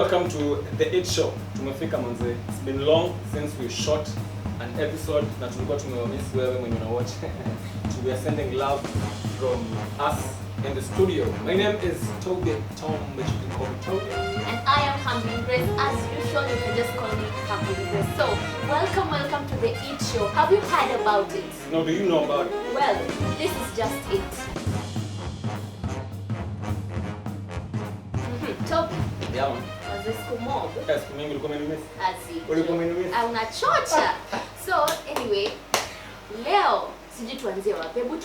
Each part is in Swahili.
welcome to the 8 show. Tumefika manze. It's been long since we shot an episode na tulikuwa tumewamiss wewe when you watch. We are sending love from us in the studio. My name is Toby Tom, but you can call me Toby. And I am Humbling Grace. As usual, you can just call me Humbling Grace. So, welcome to the 8 show. Have you heard about it? No, do you know about it? Well, this is just it. Toby. Yeah, man. Was this kumob? Yes, mimi ulikuwa umenimiss. Ulikuwa umenimiss. Unachocha. So, anyway, leo siji tuanzie wapi? Hebu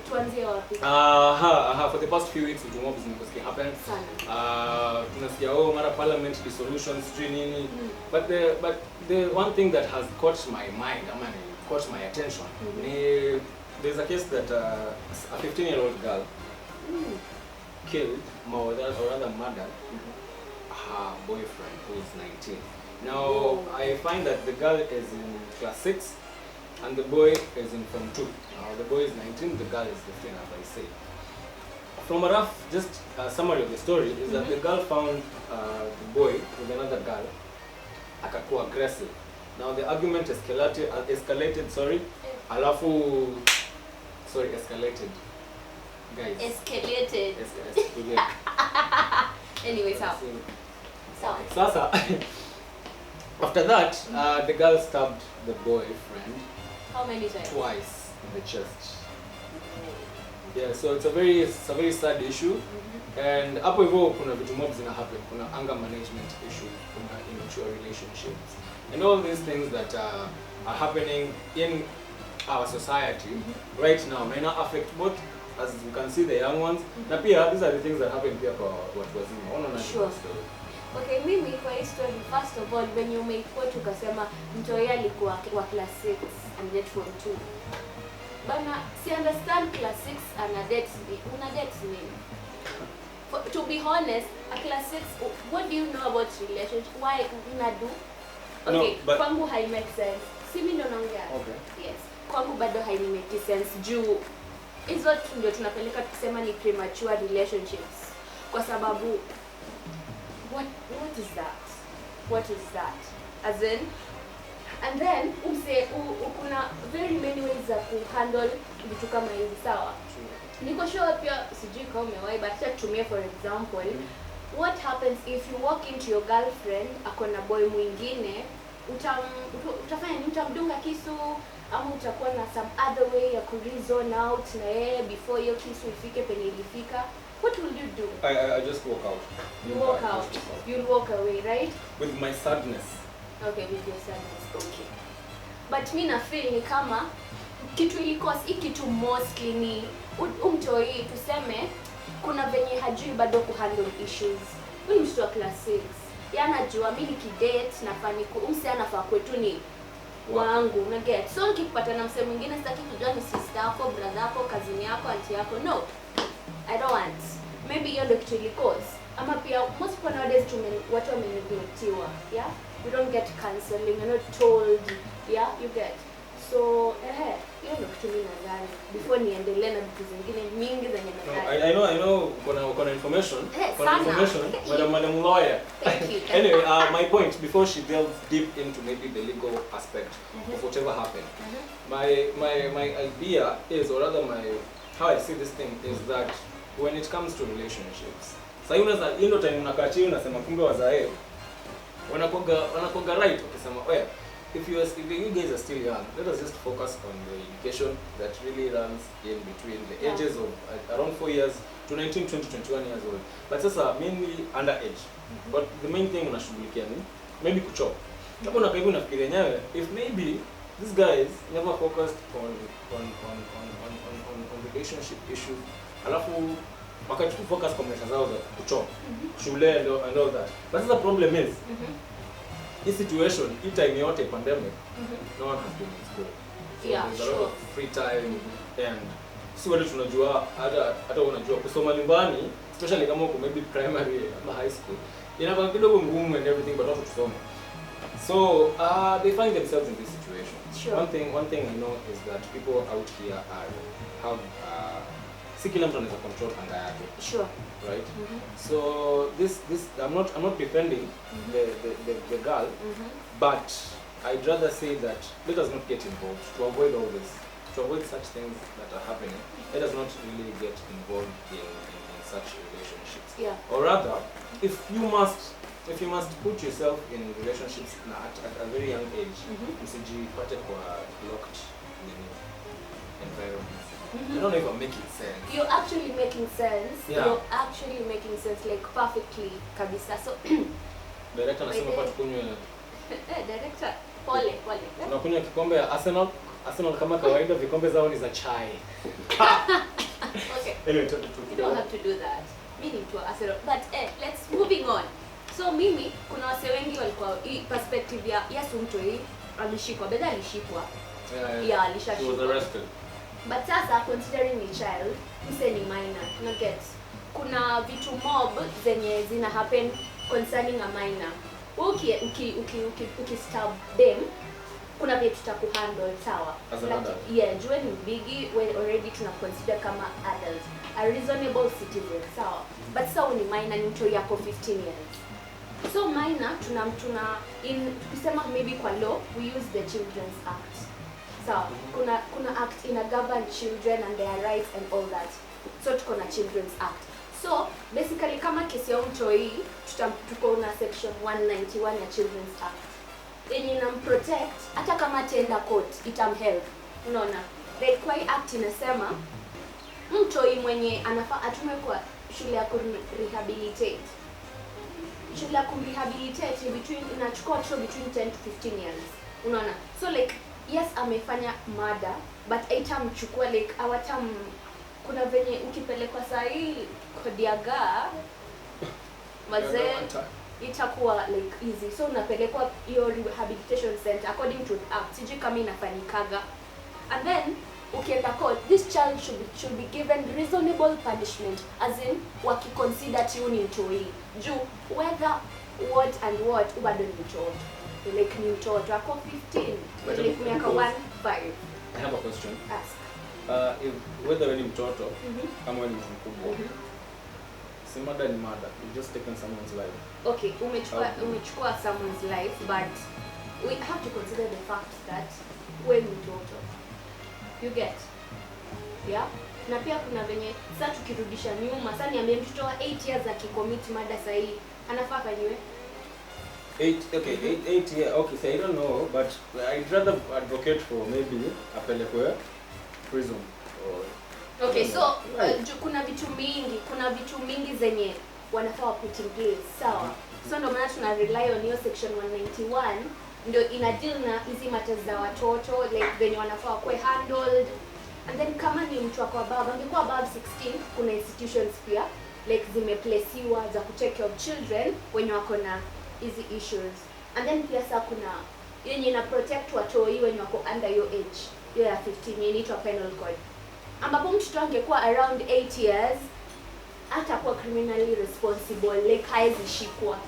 tuanzie wapi? For the past few weeks utumobs zimekusikia happen. Sana. Tunasikia mara parliament dissolutions nini. But the one thing that has caught my mind, caught my attention, there's a case that a 15-year-old girl killed, or rather murdered, her boyfriend who is 19. Now, I find that the girl is in class 6 and the boy is in form 2. Now, the boy is 19, the girl is 15, as I say. From a rough, just summary of the story is that the girl found the boy with another girl, akakuwa aggressive. Now, the argument escalated, escalated. Guys. Escalated. Anyway, so. Sasa, after that, the girl stabbed the boyfriend. How many times? Twice in the chest. Yeah, so it's a very sad issue. And hapo hivyo kuna vitu mob zina happen, kuna anger management issue, kuna immature relationships, and all these things that are happening in our society right now may not affect both, as you can see, the young ones. Na pia these are the things that happen pia kwa watu wazima. Sure. Okay, mimi kwa hii story, first of all, when you make quote ukasema mtoi alikuwa wa class 6 and yet form 2. Bana, si understand class 6 and una date nini? To be honest, a class 6, what do you know about relationship? Why una do? Okay, no, but kwangu hai make sense. Si mimi ndo naongea. Okay. Yes. Kwangu bado hai make sense juu hizo ndio tunapeleka tukisema ni premature relationships. Kwa sababu what is that? As in, and then kuna very many ways za kuhandle vitu kama hivi, sawa? Niko sure pia sijui kama umewahi, but acha tumie for example, what happens if you walk into your girlfriend akona boy mwingine, utafanya nini? Utamdunga kisu ama utakuwa na some other way ya ku reason out na yeye before hiyo kisu ifike penye ilifika? What will you do? I just walk out. You'll walk away, right? With my sadness. Okay, with your sadness, okay. But me na feel ni kama kitu ilikos kitu mostly ni umtoi tuseme kuna venye hajui bado kuhandle issues. Huyu mtoto wa class 6. Yeye anajua mimi nikidate nafani umse anafaa kwetu ni wangu, una get. So nikipata na msemo mwingine sitaki kujua ni sister yako, brother yako, cousin yako, auntie yako. No. I don't want. Maybe hiyo ndio kitu ilikos. Ama pia most people nowadays watu wameneglectiwa, yeah? We don't get counseling, you're not told, yeah? You get. So, hiyo ndio kitu mimi nadhani. Before niendelee na vitu zingine mingi zenye nadhani. I know kuna information. Madam lawyer. Thank you. Anyway, my point before she delves deep into maybe the legal aspect of whatever happened. My idea is, or rather how I see this thing is that when it comes to relationships, sasa hiyo time unakaa chini unasema kumbe wazae wanakoga right ukisema if you guys are still young, let us just focus on the education that really runs in between the ages of around 4 years to 19, 20, 21 years old. But sasa mainly underage. But the main thing unashughulikia ni maybe kuchop. Hapo na kaibu nafikiri yenyewe if maybe these guys never focused on relationship issues, alafu wakati focus kwa maisha zao za kuchop shule and all that. But the problem is this situation, hii time yote pandemic, no one has been in school. So there's a lot of free time and si wale tunajua hata unajua kusoma nyumbani, especially kama uko maybe primary ama high school, inakuwa kidogo ngumu and everything, but also tusome. So they find themselves in this situation. Sure. One thing I know is that people out here have si kila mtu anaweza control anga yake. Sure. Right? So this I'm not defending the girl, but I'd rather say that let us not get involved to avoid all this, to avoid such things that are happening. Let us not really get involved in such relationships. Yeah. Or rather, if you must put yourself in relationships at a very young age, msijipate kwa locked environment. I don't know if I'm making sense. You're actually making sense. Yeah. You're actually making sense, like perfectly, kabisa. So Director anasema kwa tukunywe director, pole. tunakunywa kikombe ya Arsenal kama kawaida, vikombe zao ni za chai. Okay. Anyway, You don't have to do that. Mimi to Arsenal. But let's moving on. So mimi kuna wase wengi walikuwa perspective ya Yesu mtu hii alishikwa, bedha alishikwa. Yeah, alishashikwa. He was arrested. But sasa considering a child, mse ni minor, you get. Kuna vitu mob zenye zina happen concerning a minor. Uki stab them, kuna vitu tutakuhandle sawa. Yeah, jue ni bigi when already tuna consider kama adult, a reasonable citizen sawa. But sasa ni minor, ni mtu yako 15 years. So minor tuna tukisema maybe kwa law we use the Children's Act. So kuna act in a govern children and their rights and all that. So tuko na Children's Act. So basically kama kesi ya mtoi tuko na section 191 ya Children's Act. Yenye inamprotect hata kama tenda court itamhelp. Unaona? The Kwai Act inasema mtoi mwenye anafaa atume kwa shule ya kurehabilitate. Shule ya kurehabilitate inachukua between 10 to 15 years. Unaona? So like yes amefanya murder but aitamchukua like kuna venye ukipelekwa sahi kodiaga mazee itakuwa like easy, so unapelekwa your rehabilitation center according to act, sijui kama inafanyikaga, and then ukienda court this child should be given reasonable punishment, as in wakiconsider you ni mtoi juu whether what and what bado ni mtoto, like ni mtoto ako 15 like miaka 1-5. I have a question. Ask. If whether when mtoto kama when mtu mkubwa, si murder ni murder, you just taken someone's life. Okay, umechukua someone's life, but we have to consider the fact that when mtoto, you get, yeah, na pia kuna venye sasa tukirudisha nyuma, sasa niambie mtoto wa 8 years akicommit murder sahi anafaa fanywe 8 years. Okay, so I don't know, but I'd rather advocate for maybe apelekwe prison or okay, so kuna vitu mingi zenye wanafaa put in place, sawa. So ndio maana tuna rely on hiyo section 191 ndio ina deal na hizi matters za watoto, like venye wanafaa kuwe handled, and then kama ni mtu wako above, angekuwa above 16, kuna institutions pia like zimeplaceiwa za kutake care of children wenye wako na hizi issues, and then pia sasa kuna yenye ina protect watoi wenye wako under your age, hiyo ya 15 inaitwa penal code, ambapo mtoto angekuwa around 8 years atakuwa criminally responsible, like haezi shikwa.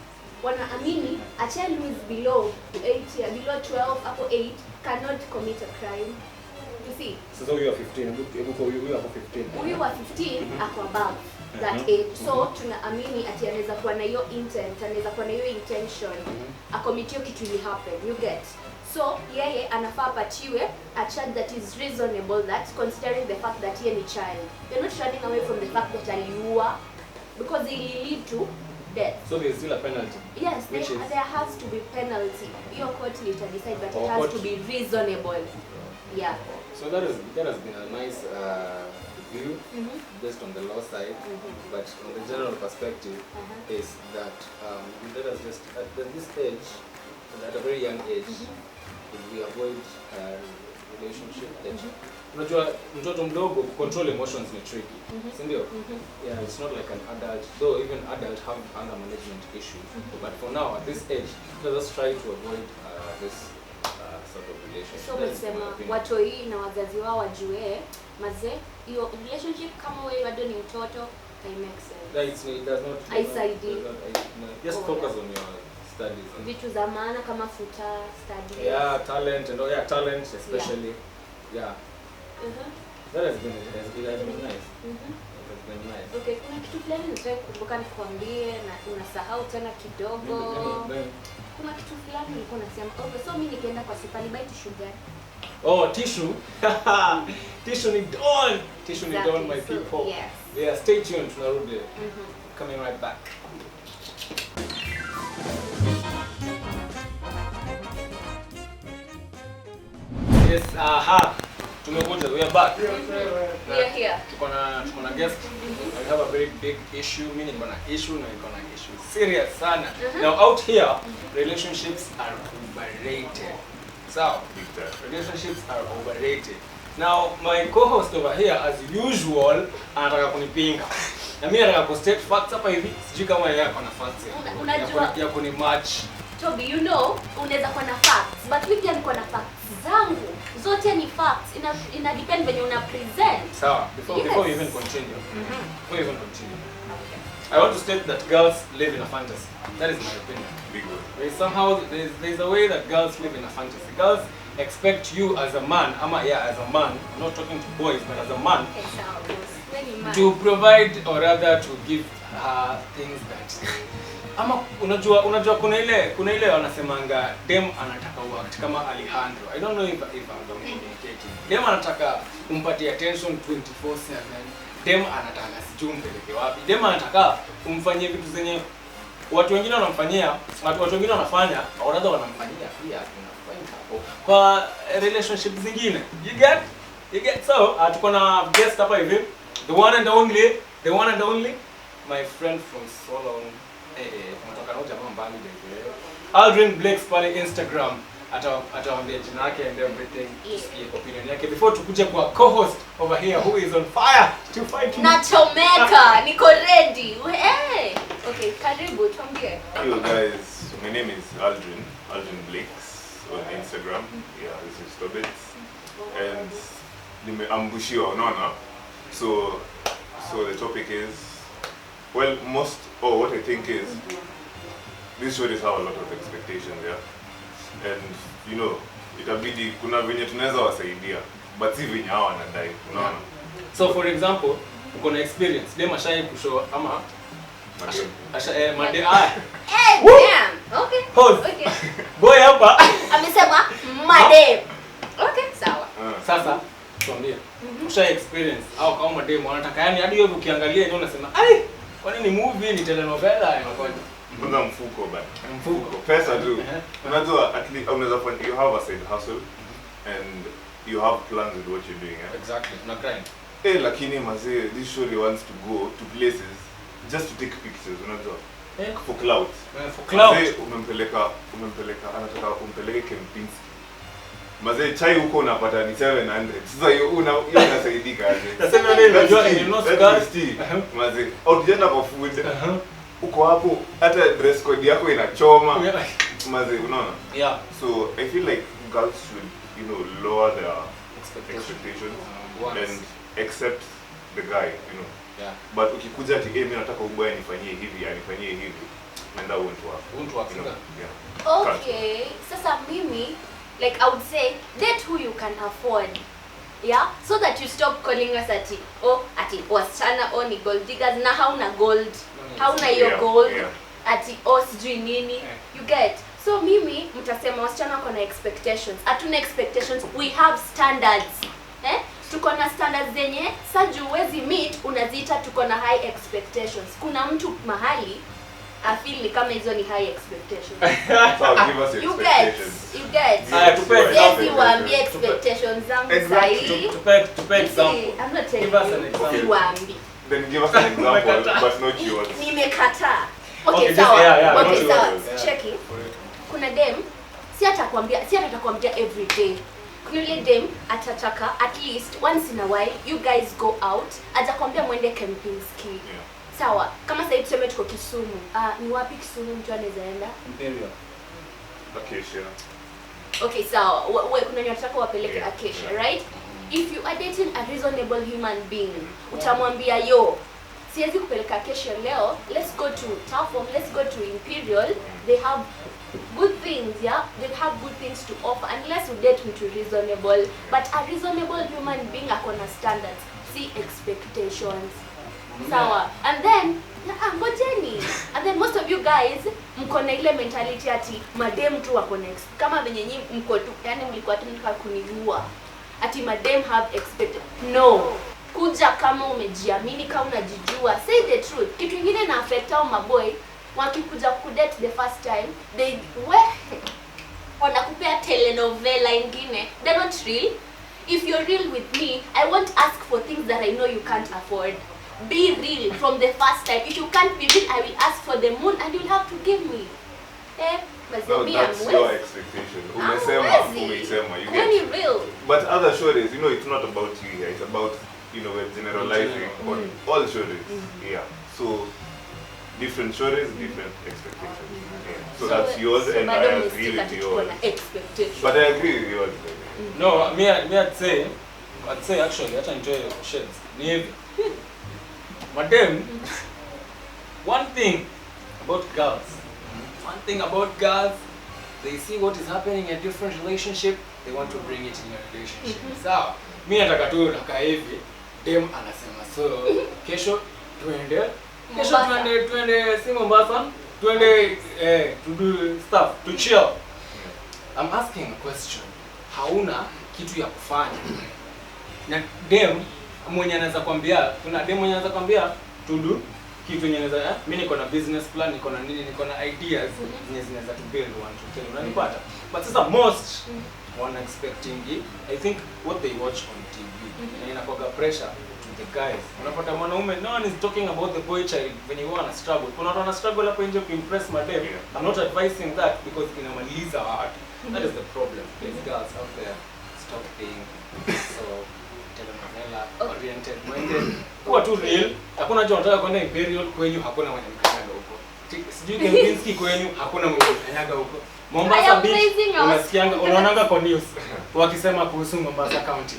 Wanaamini a child who is below 8 years, below 12 hapo 8 cannot commit a crime. You see? So you are 15, you are 15. Huyu wa 15 ako above that age. So tunaamini ati anaweza kuwa na hiyo intent, anaweza kuwa na hiyo intention akomitio kitu ili happen. You get? So yeye anafaa patiwe a charge that is reasonable, that considering the fact that he is a child. You're not running away from the fact that aliua, because it will lead to death. So there is still a penalty. Yes, there has to be penalty. Your court will decide, but it has to be reasonable. Yeah. So that has been a nice view based on the law side, but on the general perspective is that let us just at this age, at a very young age, if we avoid relationship that unajua mtoto mdogo control emotions ni tricky, si ndio? Yeah, it's not like an adult, though even adult have anger management issues, but for now at this age let us try to avoid this sort of relationship. So umesema watoi na wazazi wao wajue mazee hiyo relationship kama wewe bado ni mtoto, it makes sense. It does not just focus on your studies. Vitu za maana kama futa studies. Yeah, talent and talent especially. Yeah. That has been nice. It has been nice. Okay, kuna kitu fulani nataka kukumbuka nikwambie na unasahau tena kidogo. Kuna kitu fulani nilikuwa nasema. Okay, so mimi nikaenda kwa Sipa ni buy tissue gani? Oh, tissue. Tissue ni done. Tissue ni done, my people. Yes. Yeah, stay tuned. Tunarudi. Coming right back. Yes, tumekuja. We are back. We are here. Tuko na guest. We have a very big issue. Mimi niko na issue na niko na issue serious sana. Now out here, relationships are overrated. So, relationships are overrated. Now, my co-host over here, as usual, anataka kunipinga. Na mimi nataka kustate facts hapa hivi. Sijui kama yeye ako na facts. Unajua ya kuni match. Toby, you know, unaweza kuwa na facts, but mimi pia niko na facts zangu. Zote ni facts. Ina depend venye una present. Sawa, before we even continue. Before we even continue. Okay. I want to state that girls live in a fantasy. That is my opinion. There's a way that girls live in a fantasy. Girls expect you as a man, as a man, I'm not talking to boys, but as a man, to provide or rather to give her things that ama unajua kuna ile wanasemanga dem anataka work kama Alejandro. I don't know if I'm communicating. Dem anataka umpatie attention 24/7. Dem anataka sijui umpeleke wapi. Dem anataka umfanyie vitu zenye watu wengine wanamfanyia, watu wengine wanafanya, au rather wanamfanyia pia tunafanya hapo. Kwa relationship zingine. You get so tuko na guest hapa hivi. The one and only my friend from Solon. Tunatoka na jamaa mbali hivi. Aldrin Blakes pale Instagram atawaambia jina lake and everything. Tusikie opinion yake before tukuje kwa co-host over here who is on fire to fight me. Nachomeka, niko ready. Hey. Okay, karibu tuambie. Hello guys, my name is Aldrin Blakes on Instagram. Yeah, this is Tobit. And nimeambushiwa unaona. So the topic is, well, what I think is, this show is have a lot of expectations, yeah. And you know, itabidi kuna venye tunaweza wasaidia, but si venye hawa wanadai, unaona. So for example, uko na experience, dem ashai kushow ama made Damn. Okay. Pause. Okay. Boy hapa Amesema madem. Okay, sawa. sasa tuambie. Usha experience au kama madem wanataka yani hadi wewe ukiangalia yenyewe unasema ai kwani ni movie ni telenovela inakoje? Mbona mfuko bana? Mfuko. Pesa tu. Unajua at least unaweza fanya, you have a side hustle and you have plans with what you're doing, yeah? Exactly. Tuna grind. Lakini mazee, this show wants to go to places just to take pictures, unajua? For clout. For clout. Mazee umempeleka anataka umpeleke Kempinski. Mazee chai huko unapata ni 700. Sasa hiyo unasaidika aje? Nasema nini unajua ni no cigar. Mazee, ukienda kwa food. Uko hapo hata dress code yako inachoma. Mazee, unaona? Yeah. So I feel like girls should, you know, lower their expectations and accept the guy, you know. Yeah. But ukikuja ati mimi nataka ubaya anifanyie hivi, and that won't work. You know? Yeah. Okay. Sasa mimi, like I would say, date who you can afford. Yeah, so that you stop calling us ati wasichana ni gold diggers na hauna gold, hauna hiyo gold, ati sijui nini, you get. So mimi mtasema wasichana wako na expectations. Hatuna expectations, we have standards. Tuko na standards zenye sasa huwezi meet, unaziita tuko na high expectations. Kuna mtu mahali I feel ni kama hizo ni high expectations. So give us you expectations. get. Tupe waambie expectations zangu sahihi. Tupe example. I'm not telling give us an example. Waambie. Then give us an example, but not yours. Nimekataa. Okay, sawa. Okay, sawa. Check it. Kuna dem si atakwambia every day. Kuna ile dem atataka at least once in a while you guys go out, atakwambia mwende Kempinski. Yeah. Sawa, kama sasa tuseme tuko Kisumu. Ni wapi Kisumu mtu anaweza enda? Imperial. Acacia. Okay, sawa. Wewe kuna unataka wapeleke Acacia, right? If you are dating a reasonable human being, utamwambia siwezi kupeleka kesho leo, let's go to Tafom, let's go to Imperial, they have good things, yeah, they have good things to offer, unless you date me to reasonable, but a reasonable human being akona standards, see expectations, sawa, and then ngojeni, and then most of you guys mko na ile mentality ati madem tu wako next, kama venye nyinyi mko tu, yani mlikuwa tu mtaka kunigua ati madem have expected, no, kuja kama umejiamini, kama unajijua, say the truth. Kitu kingine na affect au maboy wakikuja kudate the first time, they wanakupea telenovela ingine, they're not real. If you're real with me, I won't ask for things that I know you can't afford. Be real from the first time. If you can't be real, I will ask for the moon and you'll have to give me. No, that's your expectation. Umesema, you get real. But other shorties, you know, it's not about you here. It's about, you know, we're generalizing on all shorties. Yeah. So different shorties, different expectations. Yeah. So that's yours, and I agree with yours. But I agree with yours. No, me I'd say actually, I enjoy shades. Madam, one thing about girls, they see what is happening in a different relationship, they want to bring it in your relationship. So, me nataka tu nakaa hivi, dem anasema so, kesho twende si Mombasa, twende to do stuff, to chill. I'm asking a question. Hauna kitu ya kufanya. Na dem mwenye anaweza kwambia, kuna dem mwenye anaweza kwambia to do kitu yenye anaweza, mimi niko na business plan, niko na nini, niko na ideas zenye zinaweza to build one to tell, unanipata. But sasa most one expecting, I think what they watch on TV na inakuwa pressure to the guys. Unapata mwanaume, no one is talking about the boy child when you want to struggle. Kuna watu wana struggle hapo nje to impress madem. I'm not advising that because inamaliza watu. That is the problem. There's girls out there, stop being so telenovela oriented minded. Kuwa tu real. Hakuna haja unataka kwenda Imperial kwenyu, hakuna mwenye mkanyaga huko. Sijui Kempinski kwenyu, hakuna mwenye mkanyaga huko. Mombasa Beach, unasikianga, unaonanga kwa news wakisema kuhusu Mombasa County.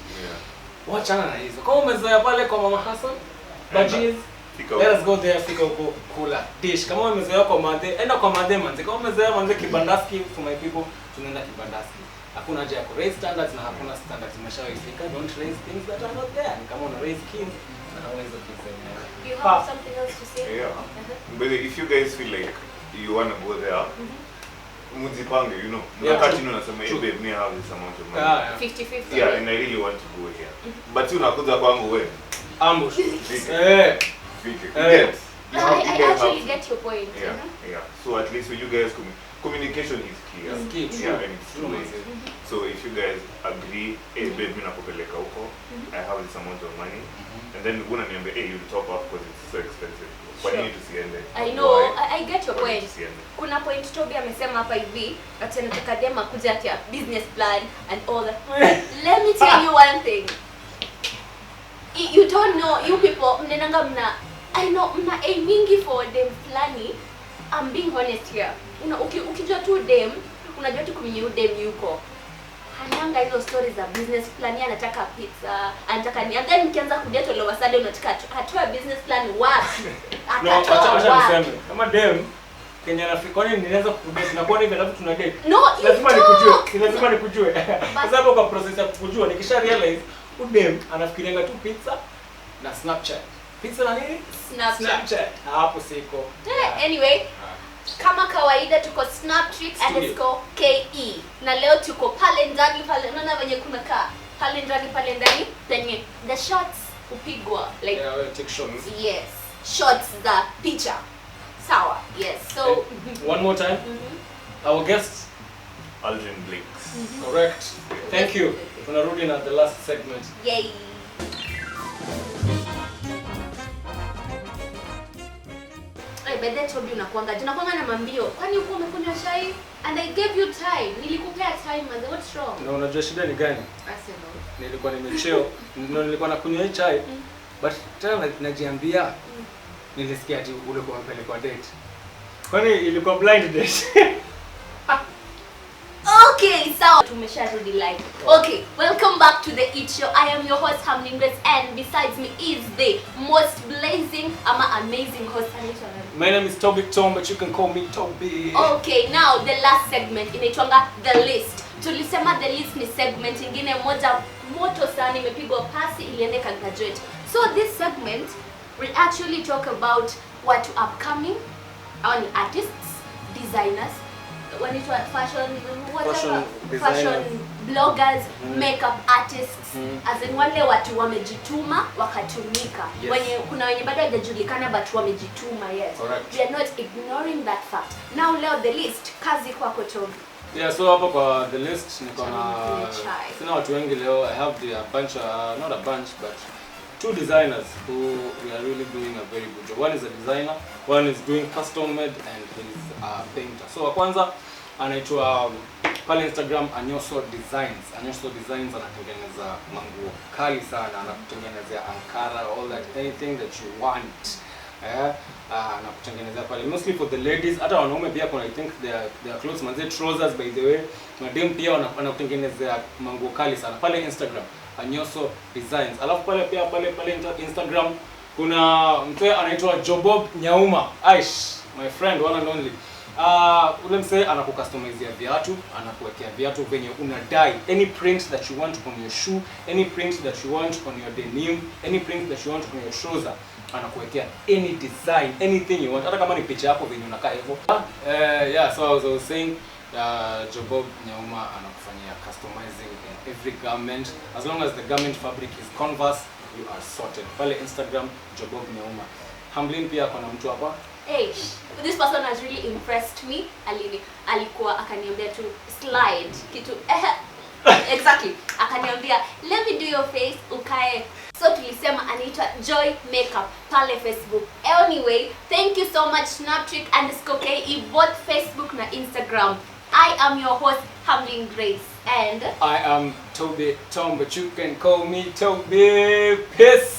Wachana na hizo. Kama umezoea pale kwa Mama Hassan, Bajis, let us go there, fika huko kula dish. Kama umezoea kwa Made, enda kwa Made manze. Kama umezoea manze Kibandaski, for my people, tunaenda Kibandaski. Hakuna haja ya ku raise standards na hakuna standards imeshaifika. Don't raise things that are not there. Kama una raise kids, na hawezi kufanya. You have something else to say? Yeah. But if you guys feel like you want to go there, mujipange, you know. Wakati unasema hey babe, me have this amount of money. 50-50. Yeah, and I really want to go here. But you unakuja kwangu wewe. Ambush. I actually get your point. Yeah. So at least when you guys communication is key. Yeah, and it's true. So if you guys agree, hey babe, mimi nakupeleka huko, I have this amount of money, and then unaniambia hey, you top up because it's so expensive. Kwa nini tusiende? I know, I get your point. Kuna point Toby amesema hapa hivi, ati anataka dema kuja ati business plan and all that. Let me tell you one thing. You don't know, you people, mnenanga mna, I know, mna aimingi for dem flani. I'm being honest here. Ukijua tu dem, unajua tu kuminyu dem yuko. Hananga hizo stories za business plan, anataka pizza, anataka ni, and then mkianza kudate all of a sudden unataka atoa business plan wapi? Acha niseme. Kama dem Kenya Afrika, kwani ninaweza kudate na kwani alafu tuna date? No, lazima nikujue. Kwa sababu kwa process ya kujua nikisha realize udem anafikirianga tu pizza na Snapchat. Pizza na nini? Snapchat. Hapo siko. Anyway, kama kawaida tuko Snaptrix_KE na leo tuko pale ndani unaona venye kuna kaa pale ndani penye the shots upigwa like take shots. Yes, shots za picha. Sawa. Yes. So one more time. Our guest Aldrin Blinks. Correct. Thank you. Tunarudi na the last segment. Yay. Bede Toby unakuanga na mambio. Kwani uko umekunywa chai? And I gave you time. Nilikupea time man. What's wrong? No, unajua shida ni gani? Arsenal. Nilikuwa nimecheo. Nilikuwa nakunywa chai. But tena najiambia nilisikia ati ulikuwa umepelekwa date. Kwani ilikuwa blind date? Okay, sawa, tumesharudi live. Okay, welcome back to the Eat Show. I am your host Hamlin Grace, and besides me is the most blazing amazing host. My name is Toby Tom, but you can call me Toby. Okay, now the last segment inaitwanga The List. Tulisema The List ni segment ingine moja moto sana, imepigwa pasi iliende graduate. So this segment we actually talk about what upcoming artists, designers, when it was fashion bloggers, makeup artists, as in wale watu wamejituma wakatumika. Yes. Kuna wenye bado hawajulikana but wamejituma, yes. Correct. We are not ignoring that fact. Now leo The List, kazi kwako Toby. Yeah, so hapa kwa The List niko na sina watu wengi leo. I have a bunch, not a bunch, but 2 designers who we are really doing a very good job. One is a designer, one is doing custom made, and he's a painter. So wa kwanza anaitwa pale Instagram Anyoso Designs. Anyoso Designs anatengeneza manguo kali sana, anakutengenezea ankara, all that, anything that you want. Anakutengenezea pale mostly for the ladies. Hata wanaume pia kuna, I think their clothes, manze trousers by the way. Madem pia wanakutengenezea manguo kali sana pale Instagram Anyoso Designs. Alafu pale pia pale Instagram kuna mtu anaitwa Jobob Nyauma. Aish, my friend, one and only. Ule mse anakucustomizea viatu, anakuwekea viatu venye unadai, any print that you want on your shoe, any print that you want on your denim, any print that you want on your trouser, anakuwekea any design, anything you want, hata kama ni picha yako venye unakaa hivyo. Yeah, so I was saying Jobob Nyauma anakufanyia customizing in every garment. As long as the garment fabric is Converse, you are sorted. Pale Instagram Jobob Nyauma. Hamlin pia kuna mtu hapa. Hey, this person has really impressed me. Alikuwa akaniambia tu slide kitu exactly. Akaniambia let me do your face ukae. So tulisema anaitwa Joy Makeup pale Facebook. Anyway, thank you so much Snaptrick_KE both Facebook na Instagram. I am your host Hamlin Grace, and I am Toby Tom, but you can call me Toby. Peace.